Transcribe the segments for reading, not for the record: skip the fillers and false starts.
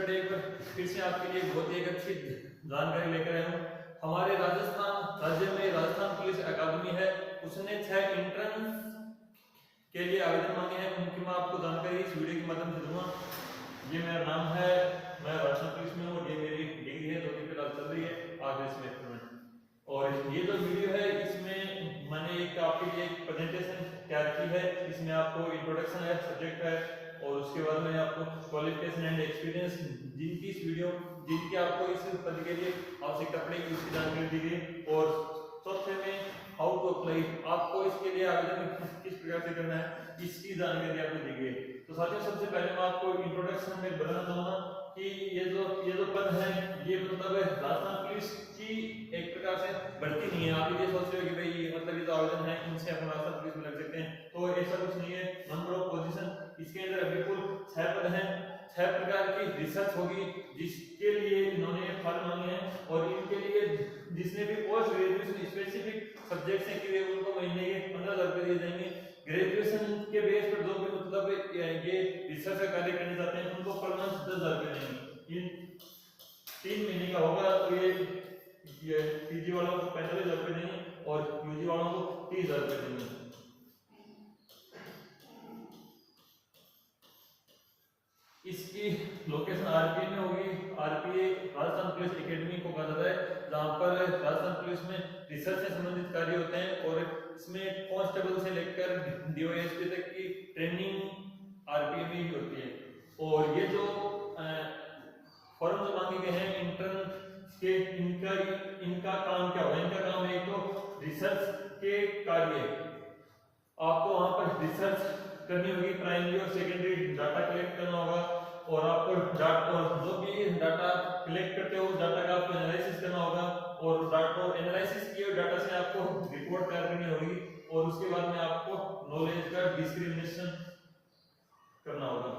बेटे एक बार फिर से आपके लिए बहुत ही एक अच्छी जानकारी लेकर आया हूँ। हमारे राजस्थान राज्य में राजस्थान पुलिस अकादमी है, उसने 6 इंटर्न के लिए आवेदन मांगे हैं। उनकी मैं आपको जानकारी इस वीडियो के माध्यम से दूंगा। ये मेरा नाम है, मैं राजस्थान पुलिस में हूँ और ये मेरी डिग्री है जो कि फिलहाल चल रही है आगे सेमेस्टर। और ये जो वीडियो है इसमें मैंने एक आपके लिए एक प्रेजेंटेशन तैयार की है। इसमें आपको इंट्रोडक्शन है, सब्जेक्ट है और उसके बाद में आपको क्वालिफिकेशन एंड एक्सपीरियंस जिनकी आपको इस पद के लिए आवश्यकता पड़ेगी उसकी जानकारी दी गई। और चौथे में हाउ टू अप्लाई, आपको इसके लिए आवेदन किस प्रकार से करना है इसकी जानकारी आपको दी गई। तो साथियों सबसे पहले मैं आपको इंट्रोडक्शन में बताना चाहूंगा कि ये जो पद है ये मतलब राजस्थान पुलिस की एक प्रकार से भर्ती नहीं है। आप ये सोच रहे हो कि भाई मतलब ये जो आवेदन है इनसे अपन राजस्थान पुलिस में लग सकते हैं, तो ऐसा कुछ नहीं है। नंबर ऑफ पोजीशन इसके अंदर बिल्कुल 6 पद हैं, 6 प्रकार की रिसर्च होगी जिसके लिए इन्होंने फॉर्म मांगे हैं। और इनके लिए जिसने भी पोस्ट ग्रेजुएशन स्पेसिफिक सब्जेक्ट से किए उनको महीने के 15,000 रुपए दिए जाएंगे। ग्रेजुएशन के बेस पर जो भी मतलब ये रिसर्च का कार्य करने जाते हैं उनको पर मंथ 10,000 रुपए देंगे। इन 3 महीने का होगा तो ये पीजी वालों को 45,000 रुपए देंगे और यूजी वालों को 30,000 रुपए देंगे। इसकी लोकेशन आरपीए में होगी। आरपीए राजस्थान पुलिस एकेडमी को कहा जाता है जहां पर राजस्थान पुलिस में रिसर्च से संबंधित कार्य होते हैं। और इसमें कांस्टेबल से लेकर डीओएसपी तक की ट्रेनिंग आरपीए में ही होती है। और ये जो फॉर्म जो मांगे गए हैं इंटर्न के, इनका काम क्या होगा? इनका काम है तो रिसर्च के कार्य, आपको वहां पर रिसर्च करनी होगी, प्राइमरी और सेकेंडरी डाटा कलेक्ट करना होगा और आपको डाटा और जो भी डाटा कलेक्ट करते हो उस डाटा का आपको एनालिसिस करना होगा और डाटा एनालिसिस किए हुए डाटा से आपको रिपोर्ट तैयार करनी होगी और उसके बाद में आपको नॉलेज का डिस्क्रिमिनेशन करना होगा।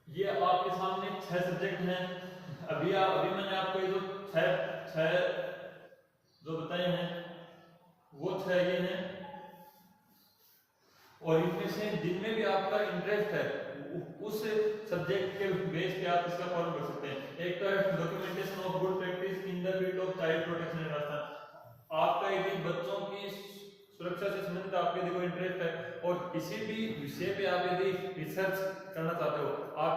ये आपके सामने 6 सब्जेक्ट हैं। अभी मैंने आपको ये जो 6 जो बताए हैं वो 6 ये हैं। और इनमें से जिनमें भी आपका इंटरेस्ट है उस सब्जेक्ट के बेस पे आप इसका फॉर्म भर सकते हैं। एक तो है documentation of good practice in the field of child protection in Rajasthan. आपका यदि बच्चों की सुरक्षा से संबंधित आपके यदि कोई इंटरेस्ट है और किसी भी विषय पे आप यदि रिसर्च करना चाहते हो, आप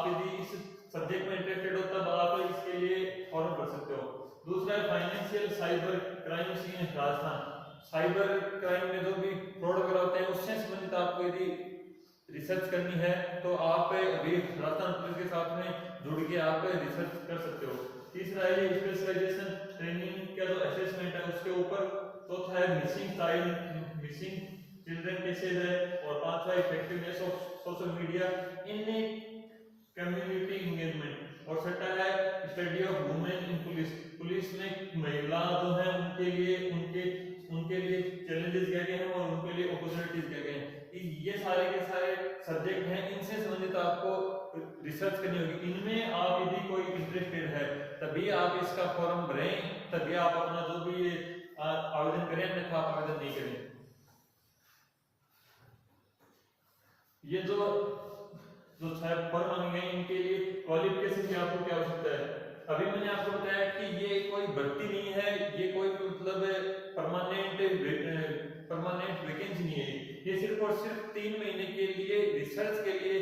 यदि इस सब्जेक्ट में इंटरेस्टेड हो तब आप इसके लिए फॉर्म भर सकते हो। दूसरा है फाइनेंशियल साइबर क्राइम इन राजस्थान। साइबर क्राइम में जो भी फ्रॉड वगैरह होते हैं उससे संबंधित आपको यदि रिसर्च करनी है तो आप अभी राजस्थान पुलिस के साथ में जुड़ के आप रिसर्च कर सकते हो। तीसरा है स्पेशलाइजेशन ट्रेनिंग का जो असेसमेंट है उसके ऊपर। चौथा है मिसिंग चिल्ड्रन केसेज है। और पांचवा effectiveness of social media in community engagement. और छठा है study of women in police में महिला जो है उनके लिए चैलेंजेस क्या क्या हैं और उनके लिए अपॉर्चुनिटीज क्या क्या हैं। ये सारे के सारे सब्जेक्ट हैं, इनसे संबंधित आपको रिसर्च करनी होगी। इनमें आप यदि कोई इंटरेस्टेड है तभी आप इसका फॉर्म भरें, तभी आप अपना जो भी आवेदन करें, अन्यथा आप आवेदन नहीं करें। ये जो 6 फॉर्म मांगे गए इनके लिए क्वालिफिकेशन की आपको क्या आवश्यकता है? अभी मैंने आपको बताया कि ये कोई भर्ती नहीं है, ये कोई मतलब परमानेंट वैकेंसी नहीं है। ये सिर्फ और सिर्फ 3 महीने के लिए रिसर्च के लिए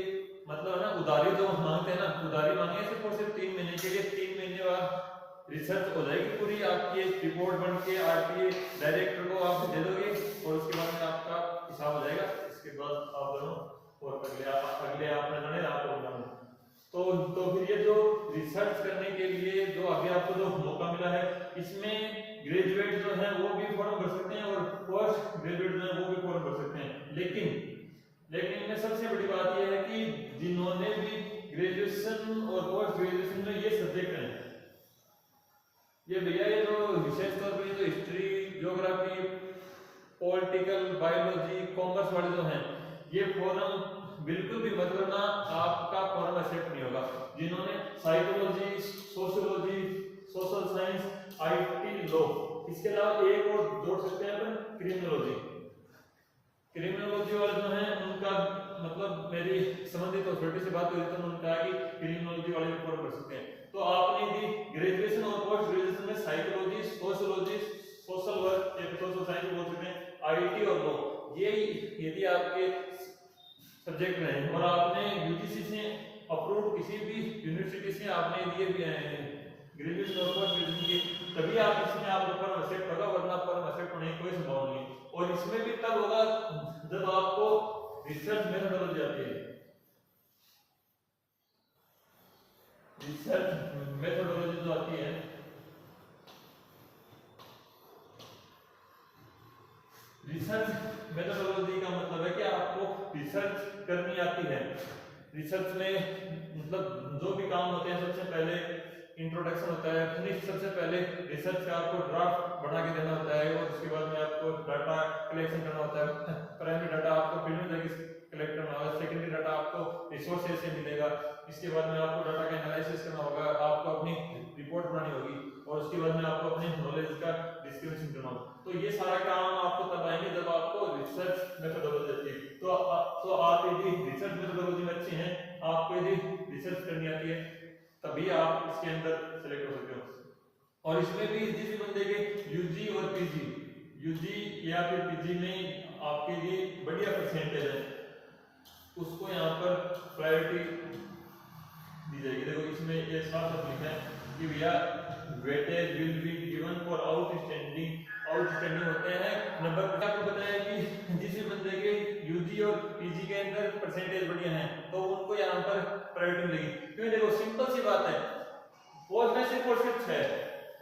मतलब है ना, उधारी जो मांगते हैं ना, उधारी मांगे सिर्फ और सिर्फ 3 महीने के लिए। 3 महीने बाद रिसर्च हो जाएगी पूरी, आपकी रिपोर्ट बन के आरटीए डायरेक्टर को आप दे दोगे और उसके बाद में आपका हिसाब हो जाएगा। इसके बाद आप दोनों और अगले आपने जाने आपको तो फिर ये जो रिसर्च करने के लिए जो अभी आपको जो मौका मिला है इसमें ग्रेजुएट जो है वो भी फॉर्म भर सकते हैं और पोस्ट ग्रेजुएट जो है वो भी फॉर्म भर सकते हैं। लेकिन इनमें सबसे बड़ी बात यह है कि जिन्होंने भी ग्रेजुएशन और पोस्ट ग्रेजुएशन में ये सब्जेक्ट हैं, ये भैया ये जो विशेष तौर पर जो history, geography, political, biology, commerce वाले जो हैं ये फॉर्म बिल्कुल भी मत करना, आपका फॉर्म एक्सेप्ट नहीं होगा। जिन्होंने psychology, sociology, social science, IT, law, इसके अलावा एक और जोड़ सकते हैं अपन क्रिमिनोलॉजी। क्रिमिनोलॉजी वाले जो हैं उनका मतलब मेरी संबंधित अथॉरिटी से बात हुई तो उन्होंने कहा कि क्रिमिनोलॉजी वाले भी फॉर्म कर सकते हैं। तो आपने यदि ग्रेजुएशन और पोस्ट ग्रेजुएशन में साइकोलॉजी, सोशियोलॉजी, सोशल वर्क या सोशल साइंस बोल सकते हैं, आईटी और लॉ, ये यदि आपके सब्जेक्ट रहे और आपने यूजीसी से अप्रूव्ड किसी भी यूनिवर्सिटी से आपने दिए ग्रेजुएशन और पोस्ट ग्रेजुएशन की, तभी आप इसमें आप फॉर्म एक्सेप्ट होगा, वरना फॉर्म एक्सेप्ट होने की कोई संभावना नहीं। और इसमें भी तब होगा जब आपको रिसर्च मेथोडोलॉजी आती है। रिसर्च मेथोडोलॉजी जो आती है, रिसर्च मेथोडोलॉजी का मतलब है कि आपको रिसर्च करनी आती है। रिसर्च में मतलब जो भी काम होते हैं, सबसे पहले इंट्रोडक्शन होता है, फिर सबसे पहले रिसर्च का आपको ड्राफ्ट बना के देना होता है और उसके बाद में आपको डाटा कलेक्शन करना होता है। प्राइमरी डाटा आपको फील्ड में जाके कलेक्ट करना होगा, सेकेंडरी डाटा आपको रिसोर्सेज से मिलेगा, इसके बाद में आपको डाटा का एनालिसिस करना होगा, आपको अपनी रिपोर्ट बनानी होगी और उसके बाद में आपको अपने नॉलेज का डिस्क्रिप्शन करना होगा। तो ये सारा काम आपको तब आएंगे जब आपको रिसर्च मेथोडोलॉजी आती है। तो आप यदि रिसर्च मेथोडोलॉजी में अच्छे हैं, आपको यदि रिसर्च करनी आती है, तभी आप इसके अंदर सेलेक्ट हो सकते हो। और इसमें भी जिस बंदे के यूजी और पीजी, यूजी या फिर पीजी में आपके लिए बढ़िया परसेंटेज है, उसको यहाँ पर प्रायोरिटी दी जाएगी। देखो इसमें ये साफ साफ लिखा है कि भैया weightage will be given for outstanding होते हैं नंबर। आपको बताया कि जिस भी बंदे के यूजी और पीजी के अंदर परसेंटेज बढ़िया है तो उनको यहाँ पर प्रायोरिटी मिलेगी। क्योंकि देखो सिंपल सी बात है, पोस्ट में सिर्फ और सिर्फ 6,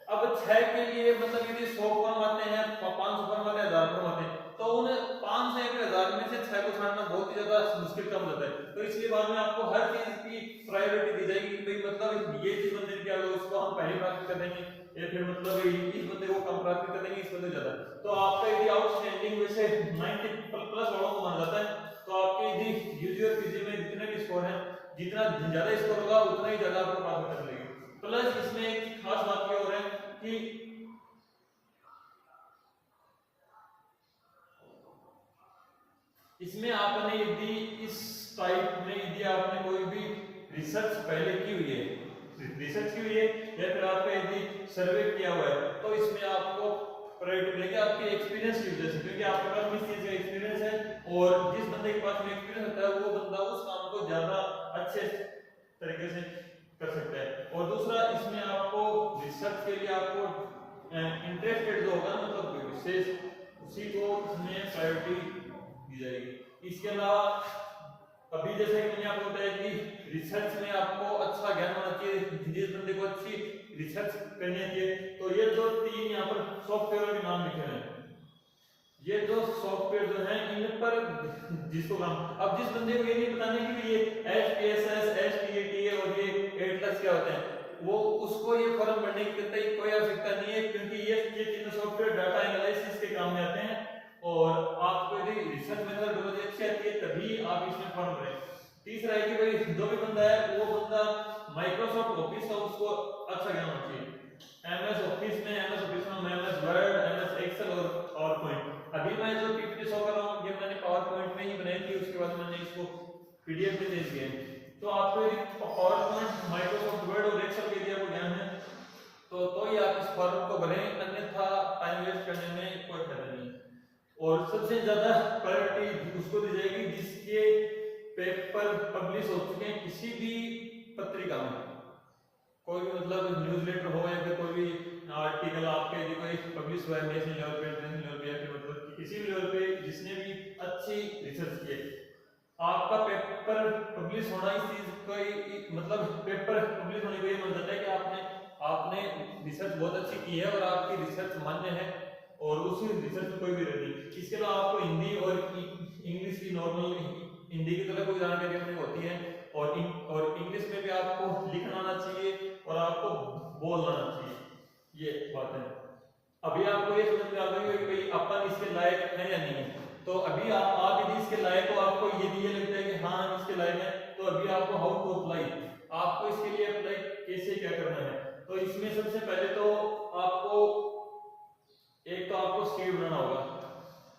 अब 6 के लिए मतलब यदि 100 फॉर्म आते हैं, 500 फॉर्म आते हैं, 1000 फॉर्म आते हैं, तो उन 500 या 1000 में से 6 को छांटना बहुत ही ज्यादा मुश्किल काम होता है। तो इसलिए बाद में आपको हर चीज की प्रायोरिटी दी जाएगी कि भाई मतलब ये चीज बंदे क्या होगा उसको हम पहले प्राप्त कर देंगे, या फिर मतलब इस बंदे को कम प्राप्त कर देंगे, इस बंदे ज्यादा। तो आपका यदि आउटस्टैंडिंग में से 90 प्लस वालों को माना जाता है, तो आपके यदि यूजी और पीजी में जितने भी स्कोर है, जितना ज्यादा स्कोर होगा उतना ही ज्यादा आपको प्राप्त कर लेंगे। प्लस इसमें एक खास बात ये हो रहा है कि इसमें आपने यदि इस टाइप में यदि आपने कोई भी रिसर्च पहले की हुई है, या फिर आपने यदि सर्वे किया हुआ है, तो इसमें आपको प्रायोरिटी मिलेगी आपके एक्सपीरियंस की वजह से, क्योंकि आपके पास इस चीज का एक्सपीरियंस है और जिस बंदे के पास में एक्सपीरियंस होता है वो बंदा उस काम को ज्यादा अच्छे तरीके से कर सकता है। और दूसरा इसमें आपको रिसर्च के लिए आपको इंटरेस्टेड जो होगा मतलब विशेष उसी को इसमें प्रायोरिटी दी जाएगी। इसके अलावा अभी जैसे कि मैंने आपको बताया कि रिसर्च में आपको अच्छा ज्ञान होना चाहिए, जिस बंदे को अच्छी रिसर्च करनी चाहिए। तो ये जो 3 यहाँ पर सॉफ्टवेयर के नाम लिखे हैं, ये जो सॉफ्टवेयर जो हैं इन पर जिसको काम, अब जिस बंदे को ये नहीं बताने कि ये HPSS, STATA और ये एटलस क्या होते हैं, वो उसको ये फॉर्म भरने की कोई आवश्यकता नहीं है, क्योंकि ये तीनों सॉफ्टवेयर डाटा एनालिसिस के काम में आते हैं और आपको यदि रिसर्च मेथोडोलॉजी अच्छी आती है तभी आप इसमें फॉर्म भरें। तीसरा है कि भाई जो भी बंदा है वो बंदा माइक्रोसॉफ्ट ऑफिस का उसको अच्छा ज्ञान होना चाहिए। MS ऑफिस में MS वर्ड, MS एक्सेल और पावरपॉइंट। अभी मैं जो PPT शो कर रहा हूँ ये मैंने पावरपॉइंट में ही बनाई थी, उसके बाद मैंने इसको PDF में दे दिया है। तो आपको यदि पावरपॉइंट, माइक्रोसॉफ्ट वर्ड और एक्सेल के लिए आपको ज्ञान है तो ही आप इस फॉर्म को भरें, अन्यथा टाइम वेस्ट करने में कोई फायदा नहीं। और सबसे ज्यादा प्रायोरिटी उसको दी जाएगी जिसके पेपर पब्लिश हो चुके हैं किसी भी पत्रिका में, कोई भी मतलब न्यूज़लेटर हो या फिर कोई भी आर्टिकल आपके यदि कोई पब्लिश हुआ है नेशनल लेवल पे, इंटरनेशनल लेवल पे, या फिर मतलब किसी भी लेवल पे जिसने भी अच्छी रिसर्च की है, आपका पेपर पब्लिश होना इस चीज का मतलब पेपर पब्लिश होने को ये मान जाता है कि आपने रिसर्च बहुत अच्छी की है और आपकी रिसर्च मान्य है और उस रिसर्च में कोई भी नहीं। इसके अलावा आपको हिंदी और इंग्लिश की नॉर्मल हिंदी की तरह कोई जानकारी अपनी होती है और इंग्लिश में भी आपको लिखना आना चाहिए और आपको बोलना आना चाहिए, ये बात है। अभी आपको ये समझ में आ गई है कि भाई अपन इसके लायक है या नहीं है। तो अभी आप यदि इसके लायक हो, आपको ये लगता है कि हाँ इसके लायक है, तो अभी आपको हाउ टू अप्लाई, आपको इसके लिए अप्लाई कैसे क्या करना है। तो इसमें सबसे पहले तो आपको एक तो आपको CV बनाना होगा,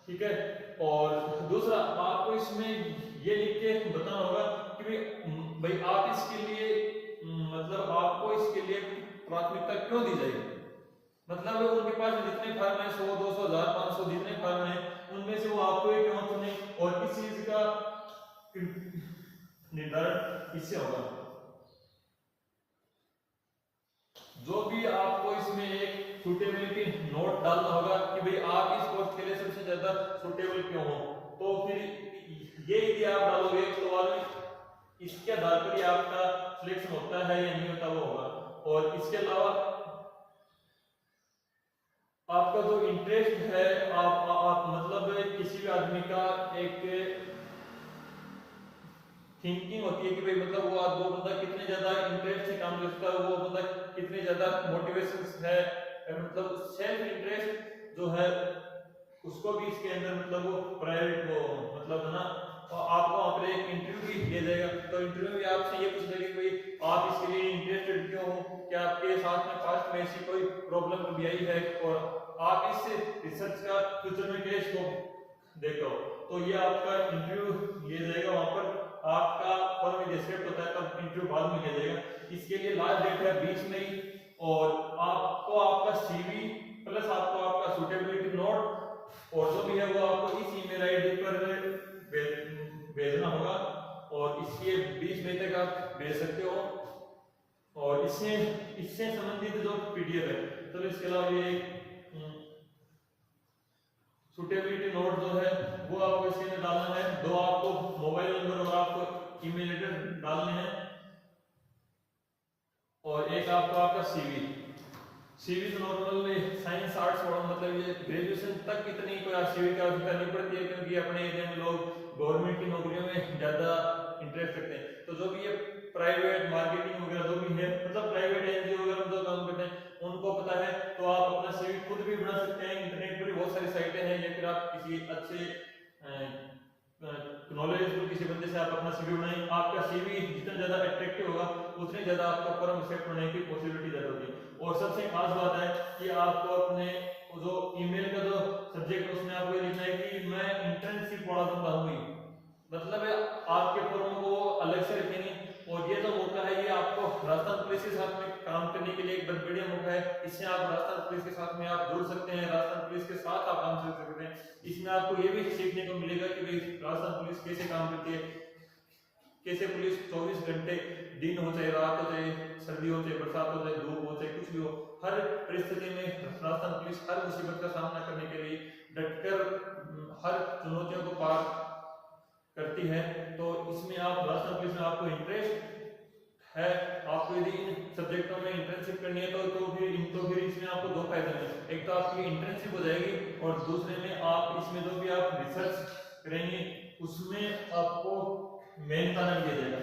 ठीक है। और दूसरा आपको इसमें ये लिख के बताना होगा कि भाई आप इसके लिए मतलब आपको इसके लिए प्राथमिकता क्यों दी जाएगी। मतलब उनके पास जितने फर्म है 100 200 1000 500 जितने फर्म है उनमें से वो आपको ही क्यों चुने और किस चीज का निर्धारण इससे होगा। जो भी आपको इसमें एक सुटेबिलिटी नोट डालना होगा कि भाई आप इस कोर्स के लिए सबसे ज्यादा सुटेबल क्यों हो, तो फिर ये यदि आप डालोगे तो बाद में इसके आधार पर ही आपका सिलेक्शन होता है या नहीं होता वो होगा। और इसके अलावा आपका जो इंटरेस्ट है आप मतलब किसी भी आदमी का एक थिंकिंग होती है कि भाई मतलब वो बंदा कितने ज्यादा इंटरेस्ट से काम करता है, वो बंदा कितने ज्यादा मोटिवेशन है, मतलब सेल्फ इंटरेस्ट जो है उसको भी इसके अंदर मतलब वो प्राइवेट वो मतलब है ना। और आपको वहाँ पर एक इंटरव्यू भी दिया जाएगा, तो इंटरव्यू में आपसे ये पूछा जाएगा कि भाई आप इसके लिए इंटरेस्टेड क्यों हो, क्या आपके साथ में पास्ट में ऐसी कोई प्रॉब्लम कभी आई है और आप इस रिसर्च का फ्यूचर में क्या स्कोप देखते हो। तो ये आपका इंटरव्यू ये जाएगा वहाँ पर, आपका फॉर्म एक्सेप्ट होता है तब इंटरव्यू बाद में लिया जाएगा। इसके लिए लास्ट डेट है 20 मई और आपको आपका सीवी प्लस आपको आपका सुटेबिलिटी नोट और जो भी है वो आपको इस ईमेल आईडी पर भेजना होगा और इसके 20 मई तक आप भेज सकते हो। और इससे संबंधित जो पीडीएफ है तो इसके अलावा ये सुटेबिलिटी नोट जो है वो आपको इसके अंदर डालना है, दो आपको मोबाइल नंबर और आपको ईमेल एड्रेस डालने हैं और एक आपको आपका सीवी तो नॉर्मल साइंस आर्ट्स वाला मतलब ये ग्रेजुएशन तक इतनी कोई सीवी का आवश्यकता नहीं पड़ती है क्योंकि अपने एरिया में लोग गवर्नमेंट की नौकरियों में ज्यादा इंटरेस्ट रखते हैं। तो जो भी ये प्राइवेट मार्केटिंग वगैरह जो भी है मतलब प्राइवेट एनजीओ वगैरह में जो काम करते हैं उनको पता है, तो आप अपना सीवी खुद भी बना सकते हैं। इंटरनेट पर बहुत सारी साइटें हैं या फिर आप किसी अच्छे नॉलेजफुल किसी बंदे से आप अपना सीवी बनाएं। आपका सीवी जितना ज्यादा अट्रैक्टिव होगा उतनी ज्यादा आपका फॉर्म एक्सेप्ट होने की पॉसिबिलिटी ज्यादा होगी। और सबसे खास बात है कि आपको अपने जो ईमेल का जो सब्जेक्ट है उसमें आपको लिखना है कि मैं इंटर्नशिप पढ़ाता रहूंगी, मतलब आपके फॉर्म को अलग से रखेंगे। और ये जो मौका है ये आपको राजस्थान पुलिस के साथ में काम करने के लिए एक बहुत बढ़िया मौका है। इससे आप राजस्थान पुलिस के साथ में आप जुड़ सकते हैं, राजस्थान पुलिस के साथ आप काम कर सकते हैं। इसमें आपको ये भी सीखने को मिलेगा कि भाई राजस्थान पुलिस कैसे काम करती है, कैसे पुलिस 24 घंटे दिन हो चाहे रात हो चाहे सर्दी हो चाहे बरसात हो चाहे धूप हो चाहे कुछ भी हो, हर परिस्थिति में राजस्थान पुलिस हर मुसीबत का सामना करने के लिए डटकर हर चुनौतियों को पार करती है। तो इसमें आप राजस्थान पुलिस में आपको इंटरेस्ट है, आपको यदि इन सब्जेक्टों में इंटर्नशिप करनी है तो फिर इसमें आपको दो फायदे हैं, एक तो आपकी इंटर्नशिप हो जाएगी और दूसरे में आप इसमें जो भी आप रिसर्च करेंगे उसमें आपको मेहनताना दिया जाएगा।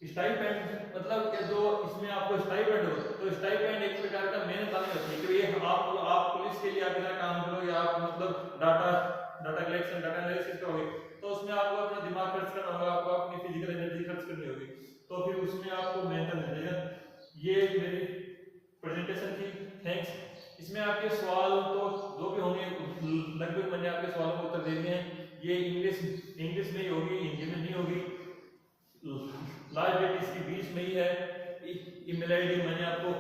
स्टाइपेंड मतलब कि जो इसमें आपको स्टाइपेंड हो तो स्टाइपेंड एक प्रकार का मेहनताना होती है कि ये आप पुलिस के लिए आप इतना काम करो या आप मतलब डाटा कलेक्शन डाटा एनालिसिस करोगे तो उसमें आपको अपना दिमाग खर्च करना होगा, आपको अपनी फिजिकल एनर्जी खर्च करनी होगी, तो फिर उसमें आपको मेहनत मिलेगा। ये मेरी प्रेजेंटेशन थी, थैंक्स। इसमें आपके सवाल तो जो भी होंगे लगभग मैंने आपके सवालों को उत्तर दे दिए हैं। ये इंग्लिश में ही होगी, हिंदी में नहीं होगी। लास्ट डेट इसकी 20 मई है। ईमेल आईडी मैंने आपको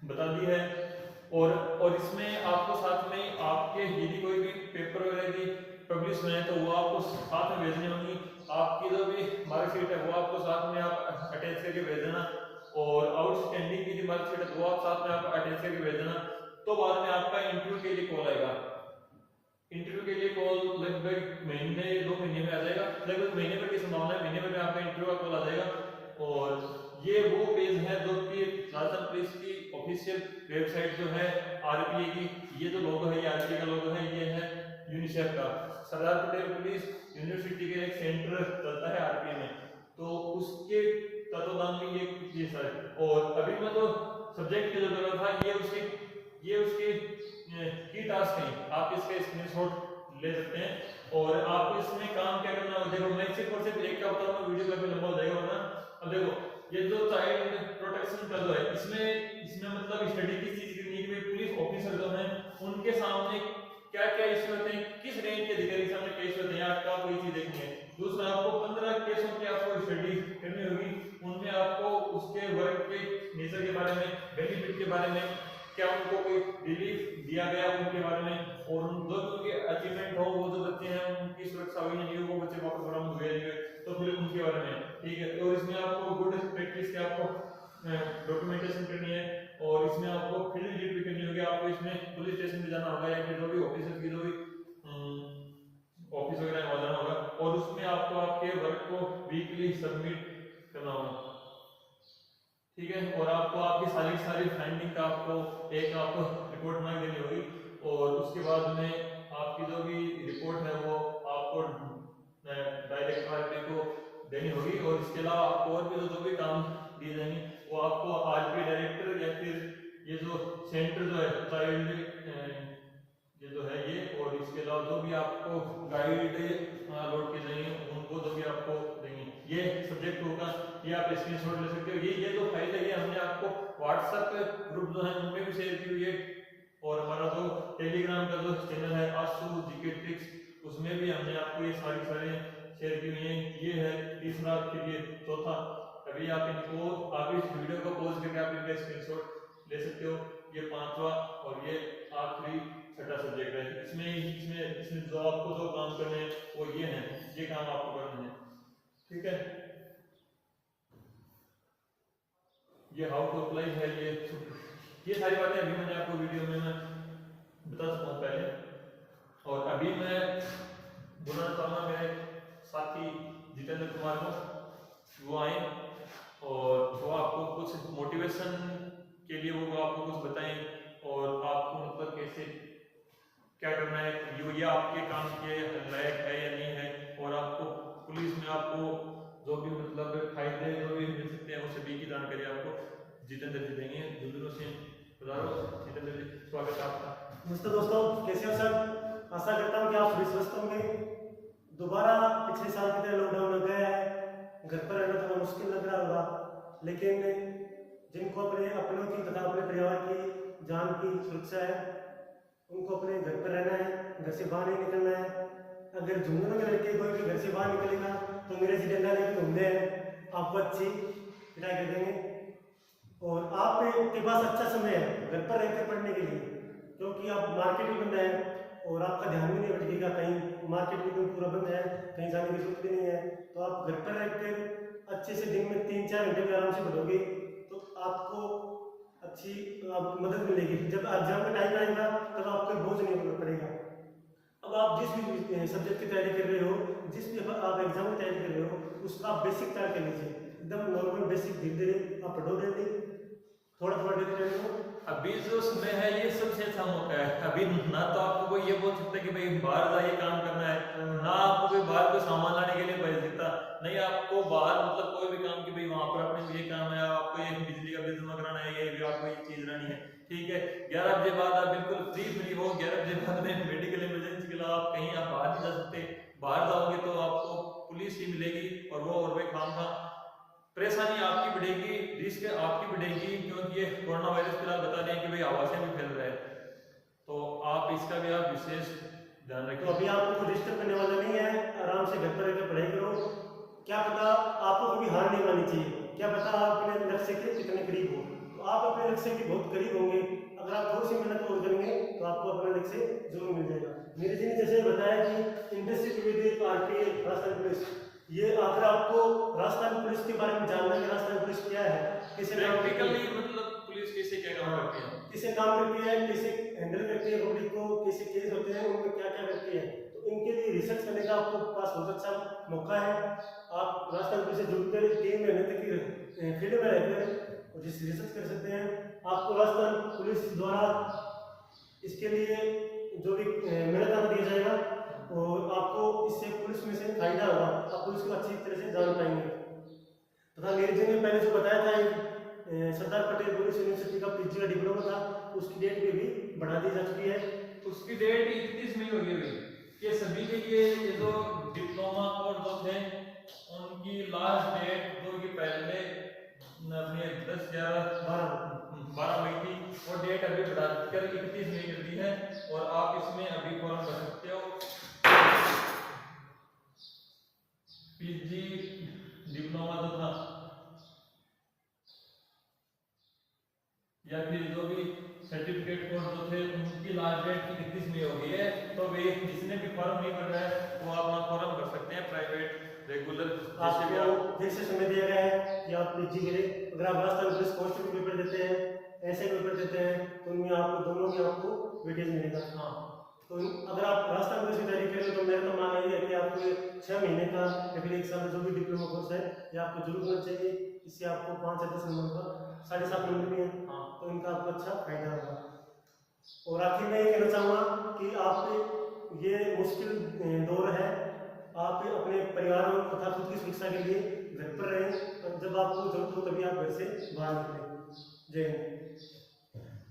बता दी है और इसमें आपको साथ में आपके यदि कोई भी पेपर वगैरह की पब्लिश हुए हैं तो वो आपको साथ में भेजनी होगी। आपकी जो भी मार्कशीट है वो आपको साथ में आप अटैच करके भेज देना और आउटस्टैंडिंग की जो मार्कशीट है वो आप साथ में आप अटैच करके भेज देना। तो बाद में आपका इंटरव्यू के लिए कॉल आएगा। इंटरव्यू के लिए कॉल लगभग महीने 2 महीने में आ जाएगा, लगभग महीने भर की संभावना है, महीने भर में आपका इंटरव्यू का कॉल आ जाएगा। और ये वो पेज है जो कि राजस्थान पुलिस की ऑफिशियल वेबसाइट जो है आरपीए की, ये जो लोगो है ये आरपीए का लोगो है, ये है यूनिसेफ का। सरदार पटेल पुलिस यूनिवर्सिटी के एक सेंटर चलता है आरपीए में, तो उसके तत्वाधान में ये सर। और अभी मैं जो सब्जेक्ट जो कर रहा था ये उसके की टास्क है, आप इसका स्क्रीनशॉट ले सकते हैं। और आपको इसमें काम क्या करना है देखो, मैं सिर्फ और सिर्फ एक का बता रहा हूं, वीडियो काफी लंबा हो जाएगा वरना। अब देखो ये जो चाइल्ड प्रोटेक्शन का जो है इसमें मतलब स्टडी किस चीज की नहीं, पुलिस ऑफिसर जो है उनके सामने क्या क्या इश्यू होते हैं, किस रेंज के अधिकारी के सामने केस होते हैं, आपको कोई चीज देखनी है। दूसरा, आपको 15 केसों की आपको स्टडी करनी होगी, उनमें आपको उसके वर्क के नेचर के बारे में, बेनिफिट के बारे में, क्या उनको कोई रिलीफ दिया गया उनके बारे में, और जो उनके अचीवमेंट हो, वो जो बच्चे हैं उनकी सुरक्षा हुई नहीं, वो बच्चे वापस बरामद हुए नहीं, तो फिर उनके बारे में, ठीक है। और इसमें आपको गुड प्रैक्टिस के आपको डॉक्यूमेंटेशन करनी है, और इसमें आपको फील्ड विजिट भी करनी होगी, आपको इसमें पुलिस स्टेशन भी जाना होगा, या फिर जो भी ऑफिसर की जो भी ऑफिस वगैरह वहाँ जाना होगा, और उसमें आपको आपके वर्क को वीकली सबमिट करना होगा, ठीक है। और आपको आपकी सारी फाइंडिंग का आपको एक आपको रिपोर्ट बना देनी होगी, और उसके बाद में आपकी जो भी रिपोर्ट है वो आपको डायरेक्ट आरपी को देनी होगी, और इसके अलावा आपको और भी जो भी काम दिए जाएंगे वो आपको आरपी डायरेक्टर या फिर ये जो सेंटर जो है चाइल्ड ये जो है ये, और इसके अलावा जो भी आपको गाइड लोड किए जाएंगे उनको जो भी आपको देंगे, ये सब्जेक्ट होगा, ये आप स्क्रीनशॉट ले सकते हो। ये जो फाइल है ये हमने आपको व्हाट्सएप ग्रुप जो है उनमें भी शेयर की हुई है, और हमारा जो टेलीग्राम का जो चैनल है आशु जीके ट्रिक्स, उसमें भी हमने आपको ये सारे शेयर की हुई है। ये है तीसरा, फिर ये चौथा। अभी आप इनको आप इस वीडियो को पॉज करके आप इनका स्क्रीनशॉट ले सकते हो। ये पांचवा और ये आखिरी छठा सब्जेक्ट है। इसमें जो आपको जो काम करने हैं वो ये हैं, ये काम आपको करने हैं, ठीक है। ये हाउ टू अप्लाई है, ये सारी बातें अभी मैंने आपको वीडियो में मैं बता सकता हूँ पहले। और अभी मैं बुलाना चाहूँगा मेरे साथी जितेंद्र कुमार को, वो आए और वो आपको कुछ मोटिवेशन के लिए वो आपको कुछ बताएं, और आपको मतलब कैसे क्या करना है, ये आपके काम के लायक है या नहीं है, और आपको पुलिस में आपको जो भी मतलब फायदे जो भी मिल सकते हैं वो सभी की जानकारी आपको जितेंद्र जी देंगे। दुलुरु से जितेंद्र जी, स्वागत है आपका। नमस्ते दोस्तों, कैसे हो सब? आशा करता हूँ कि आप सभी स्वस्थ होंगे। दोबारा पिछले साल की तरह लॉकडाउन लग गया है, घर पर रहना थोड़ा मुश्किल लग रहा होगा, लेकिन जिनको अपनों की तथा अपने परिवार की जान की सुरक्षा है उनको अपने घर पर रहना है, घर से बाहर नहीं निकलना है। अगर झुंझुनू के लड़के कोई भी घर से बाहर निकलेगा तो मेरे से डंडा लेकर घूमते हैं, आपको अच्छी पिटाई कर देंगे। और आपके पास अच्छा समय है घर पर रहकर पढ़ने के लिए, क्योंकि आप मार्केट भी बंद है और आपका ध्यान भी नहीं भटकेगा, कहीं मार्केट भी पूरा बंद है, कहीं जाने की जरूरत भी नहीं है। तो आप घर पर रहकर अच्छे से दिन में 3-4 घंटे भी आराम से पढ़ोगे तो आपको अच्छी मदद मिलेगी। जब एग्जाम का टाइम आएगा तब आपको बोझ नहीं पड़ेगा। अब आप जिस भी सब्जेक्ट की तैयारी कर रहे हो, जिस भी आप एग्जाम की तैयारी कर रहे हो, उसका आप बेसिक तैयार कर लीजिए, एकदम नॉर्मल बेसिक धीरे धीरे आप पढ़ोगे, थोड़ा थोड़ा देते रहो। अभी जो समय है ये सबसे अच्छा मौका है। अभी ना तो आपको कोई ये बोल सकता है कि भाई बाहर जाइए काम करना है, ना आपको कोई बाहर कोई सामान लाने के लिए भेज देता, नहीं आपको बाहर मतलब कोई भी काम की भाई वहां पर अपने ये काम है, आपको ये बिजली का बिल जमा कराना है, ये भी आपको ये चीज लानी है, ठीक है। 11 बजे बाद आप बिल्कुल फ्री हो। 11 बजे बाद में मेडिकल इमरजेंसी के अलावा आप कहीं आप बाहर नहीं जा सकते। बाहर जाओगे तो आपको पुलिस ही मिलेगी, और वो काम का परेशानी आपकी बढ़ेगी, रिस्क आपकी बढ़ेगी, क्योंकि ये कोरोना वायरस फिलहाल बता रहे हैं कि भाई हवा से भी फैल रहा है, तो आप इसका भी आप विशेष ध्यान रखें। तो अभी आपको डिस्टर्ब करने वाला नहीं है, आराम से घर पर रहकर पढ़ाई करो। क्या पता आपको कभी हार नहीं माननी चाहिए, क्या पता आप अपने लक्ष्य के कितने करीब हो, तो आप अपने लक्ष्य के बहुत करीब होंगे। अगर आप थोड़ी सी मेहनत और करेंगे तो आपको अपना लक्ष्य जरूर मिल जाएगा। मेरे जी ने जैसे बताया कि internship with RPA Rajasthan police, ये अगर आपको राजस्थान पुलिस के बारे में जानना है, राजस्थान पुलिस क्या है, कैसे प्रैक्टिकली मतलब पुलिस कैसे क्या काम करती है, कैसे काम करती है, कैसे हैंडल करती है पब्लिक को, कैसे केस होते हैं उनमें क्या क्या करती है, तो इनके लिए रिसर्च करने का आपको पास बहुत अच्छा मौका है। आप राजस्थान पुलिस से जुड़कर 3 महीने तक की फील्ड में रहकर जिस रिसर्च कर सकते हैं। आपको राजस्थान पुलिस द्वारा इसके लिए जो भी मेहनत दिया जाएगा और आपको इससे पुलिस में से फायदा होगा, आप पुलिस को अच्छी तरह से जान पाएंगे। तथा मेरे जी ने पहले जो बताया था सरदार पटेल पुलिस यूनिवर्सिटी का पीजी का डिप्लोमा था, उसकी डेट भी बढ़ा दी जा चुकी है। उसकी डेट 31 मई हो गई है कि सभी के लिए ये जो डिप्लोमा कोर्स जो थे उनकी लास्ट डेट जो कि पहले अपने 10-11-12 मई थी, वो डेट अभी बढ़ा कर 31 मई कर दी है। और आप इसमें अभी या फिर जो भी सर्टिफिकेट कोर्स जो थे उनकी लास्ट डेट 31 मई हो गई है, तो वे जिसने भी फॉर्म नहीं भर रहा है वो अपना फॉर्म भर सकते हैं प्राइवेट रेगुलर जैसे भी आपको फिर से समय दिया गया है कि आप पीजी करें। अगर आप राजस्थान पुलिस कांस्टेबल पेपर देते हैं, ऐसे पेपर देते हैं, तो उनमें आपको दोनों में आपको वेटेज मिलेगा। हाँ तो अगर आप राजस्थान पुलिस की तैयारी करें तो मेरा तो मानना ये है कि आपको 6 महीने का या फिर 1 साल जो भी डिप्लोमा कोर्स है ये आपको जरूर होना चाहिए। इससे आपको 5 या 10 नंबर का 7.5 नंबर भी है, हाँ तो इनका आपको अच्छा फायदा होगा। और आखिर में ये कहना चाहूँगा कि आप ये मुश्किल दौर है, आप अपने परिवार तथा खुद की सुरक्षा के लिए घर पर रहें, और जब आपको जरूरत हो तभी आप घर से बाहर निकलें। जय हिंद।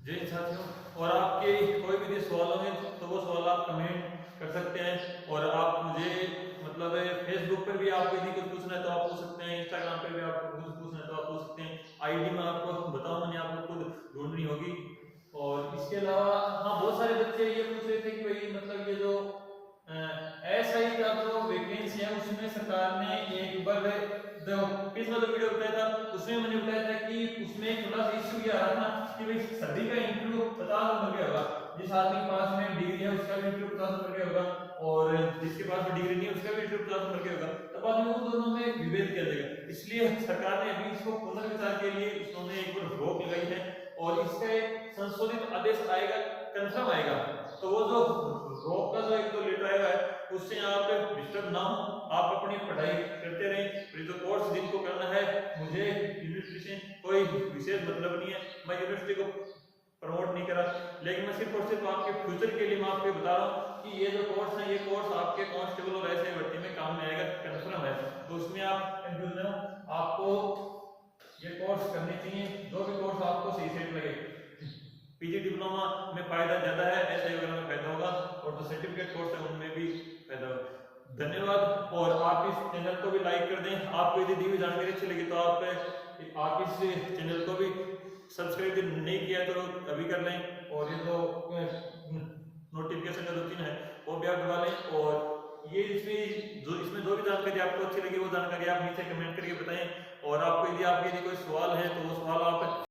जय हिंद साथियों। और आपके कोई भी सवाल होंगे तो वो सवाल आप कमेंट कर सकते हैं, और आप मुझे मतलब फेसबुक पर भी आपको यदि कुछ पूछना है तो आप पूछ सकते हैं, इंस्टाग्राम पर भी आपको कुछ पूछना है तो आप पूछ सकते हैं। आईडी में आपको बताऊँ, मैंने आपको खुद ढूंढनी होगी। और इसके अलावा हाँ, बहुत सारे बच्चे ये पूछ रहे थे कि भाई मतलब ये जो एसआई का जो वैकेंसी है उसमें सरकार ने एक बार जो पिछला जो वीडियो बताया था उसमें मैंने बताया था कि उसमें थोड़ा सा इश्यू ये आ रहा था कि भाई सभी का इंटरव्यू 50 नंबर का होगा, जिस आदमी के पास में डिग्री है उसका भी इंटरव्यू 50 नंबर का होगा, और जिसके पास में डिग्री नहीं है उसका भी इंटरव्यू 50 नंबर का होगा। तो बाद में उन दोनों में विभेद किया जाएगा। इसलिए सरकार ने अभी इसको पुनर्विचार के लिए उसने एक बार रोक लगाई है, और इसका एक संशोधित आदेश आएगा, कंफर्म आएगा। तो वो जो रोक का जो एक तो लेटर आएगा उससे आप डिस्टर्ब ना हो, आप अपनी पढ़ाई करते रहें। फिर जो कोर्स जिनको करना है, मुझे यूनिवर्सिटी से कोई विशेष मतलब नहीं है, मैं यूनिवर्सिटी को प्रमोट नहीं करा, लेकिन मैं सिर्फ और सिर्फ आपके फ्यूचर के लिए मैं आपको बता रहा हूँ कि ये जो कोर्स है ये कोर्स आपके कांस्टेबल और ऐसे भर्ती में काम में आएगा, कंफर्म है। तो उसमें आप कंफ्यूज न हो, आपको ये कोर्स करने चाहिए, जो भी कोर्स आपको सही सेट लगे। पीजी डिप्लोमा में फायदा ज्यादा है, ऐसे वगैरह में फायदा होगा, और जो सर्टिफिकेट कोर्स है उनमें भी फायदा होगा। धन्यवाद। और आप इस चैनल को भी लाइक कर दें। आपको यदि दी हुई जानकारी अच्छी लगी तो आप इस चैनल को भी सब्सक्राइब नहीं किया तो अभी कर लें, और ये जो नोटिफिकेशन का जो चिन्ह है वो भी आप दबा लें। और ये इसमें जो भी जानकारी आपको अच्छी लगी वो जानकारी आप नीचे कमेंट करके बताएं। और आपको यदि कोई सवाल है तो वो सवाल आप